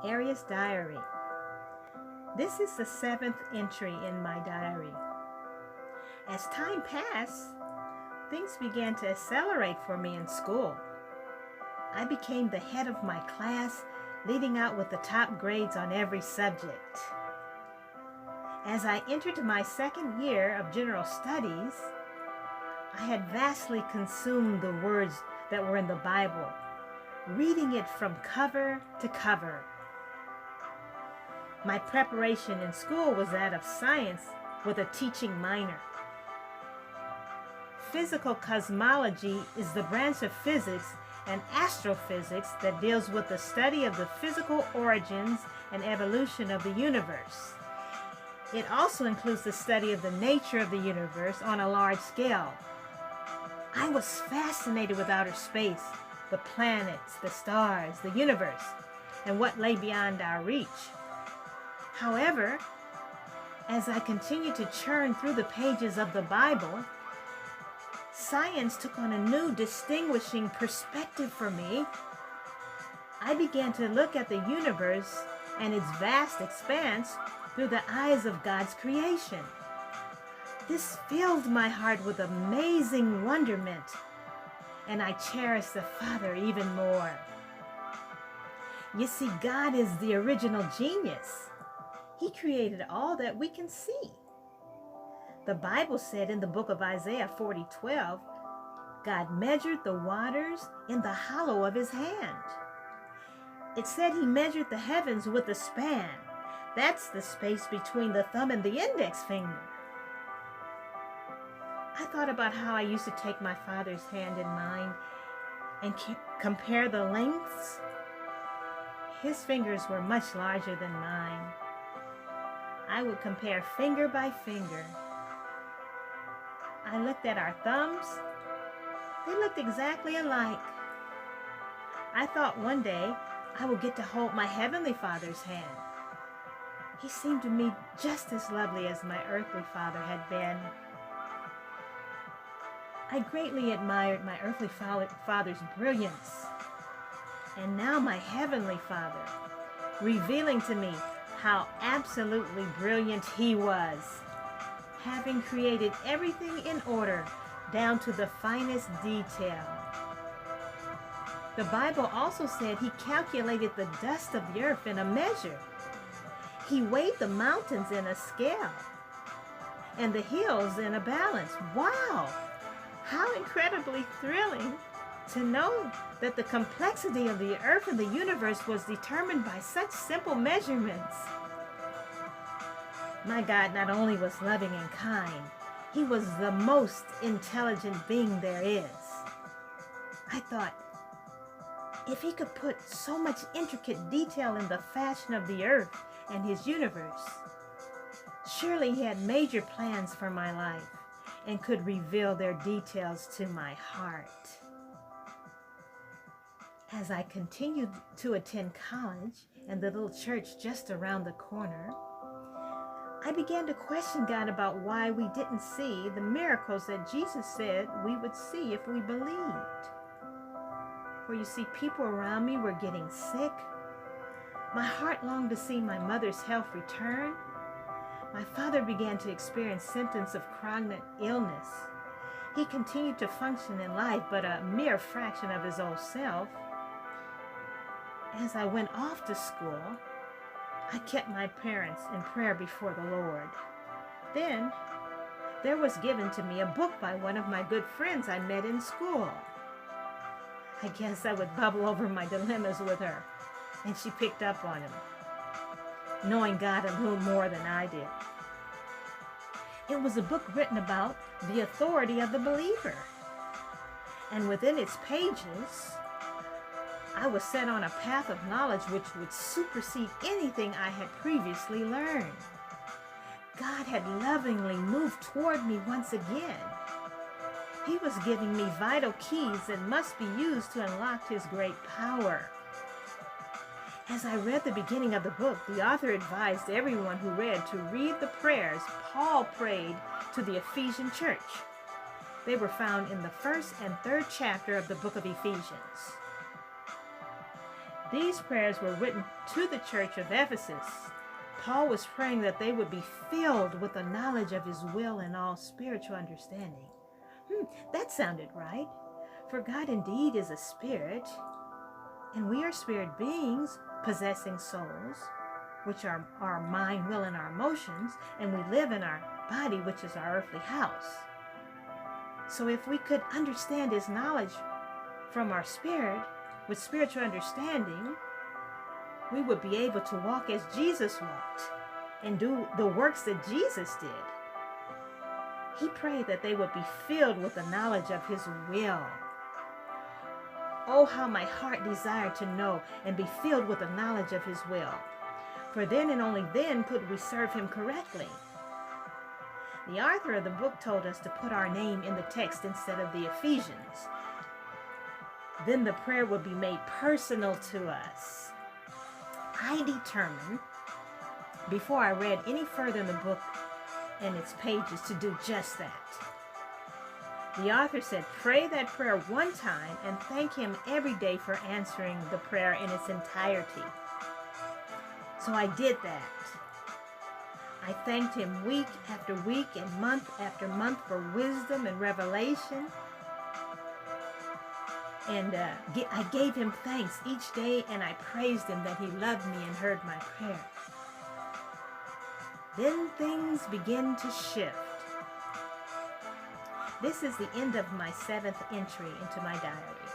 Aries Diary. This is the 7th entry in my diary. As time passed, things began to accelerate for me in school. I became the head of my class, leading out with the top grades on every subject. As I entered my second year of general studies, I had vastly consumed the words that were in the Bible, reading it from cover to cover. My preparation in school was that of science with a teaching minor. Physical cosmology is the branch of physics and astrophysics that deals with the study of the physical origins and evolution of the universe. It also includes the study of the nature of the universe on a large scale. I was fascinated with outer space, the planets, the stars, the universe, and what lay beyond our reach. However, as I continued to churn through the pages of the Bible, science took on a new distinguishing perspective for me. I began to look at the universe and its vast expanse through the eyes of God's creation. This filled my heart with amazing wonderment, and I cherish the Father even more. You see, God is the original genius. He created all that we can see. The Bible said in the book of Isaiah 40:12, God measured the waters in the hollow of his hand. It said he measured the heavens with a span. That's the space between the thumb and the index finger. I thought about how I used to take my father's hand in mine and compare the lengths. His fingers were much larger than mine. I would compare finger by finger. I looked at our thumbs. They looked exactly alike. I thought one day I would get to hold my Heavenly Father's hand. He seemed to me just as lovely as my earthly father had been. I greatly admired my earthly father's brilliance, and now my Heavenly Father, revealing to me how absolutely brilliant he was, having created everything in order down to the finest detail. The Bible also said he calculated the dust of the earth in a measure. He weighed the mountains in a scale and the hills in a balance. Wow! How incredibly thrilling to know that the complexity of the earth and the universe was determined by such simple measurements. My God not only was loving and kind, he was the most intelligent being there is. I thought, if he could put so much intricate detail in the fashion of the earth and his universe, surely he had major plans for my life and could reveal their details to my heart. As I continued to attend college and the little church just around the corner, I began to question God about why we didn't see the miracles that Jesus said we would see if we believed. For you see, people around me were getting sick. My heart longed to see my mother's health return. My father began to experience symptoms of chronic illness. He continued to function in life, but a mere fraction of his old self. As I went off to school, I kept my parents in prayer before the Lord. Then, there was given to me a book by one of my good friends I met in school. I guess I would bubble over my dilemmas with her, and she picked up on him, knowing God a little more than I did. It was a book written about the authority of the believer. And within its pages, I was set on a path of knowledge which would supersede anything I had previously learned. God had lovingly moved toward me once again. He was giving me vital keys that must be used to unlock his great power. As I read the beginning of the book, the author advised everyone who read to read the prayers Paul prayed to the Ephesian church. They were found in the 1st and 3rd chapter of the book of Ephesians. These prayers were written to the church of Ephesus. Paul was praying that they would be filled with the knowledge of his will and all spiritual understanding. That sounded right. For God indeed is a spirit, and we are spirit beings possessing souls, which are our mind, will, and our emotions, and we live in our body, which is our earthly house. So if we could understand his knowledge from our spirit with spiritual understanding, we would be able to walk as Jesus walked and do the works that Jesus did. He prayed that they would be filled with the knowledge of his will. Oh, how my heart desired to know and be filled with the knowledge of his will. For then and only then could we serve him correctly. The author of the book told us to put our name in the text instead of the Ephesians. Then the prayer would be made personal to us. I determined, before I read any further in the book and its pages, to do just that. The author said, pray that prayer one time and thank him every day for answering the prayer in its entirety. So I did that. I thanked him week after week and month after month for wisdom and revelation. And I gave him thanks each day, and I praised him that he loved me and heard my prayer. Then things begin to shift. This is the end of my 7th entry into my diary.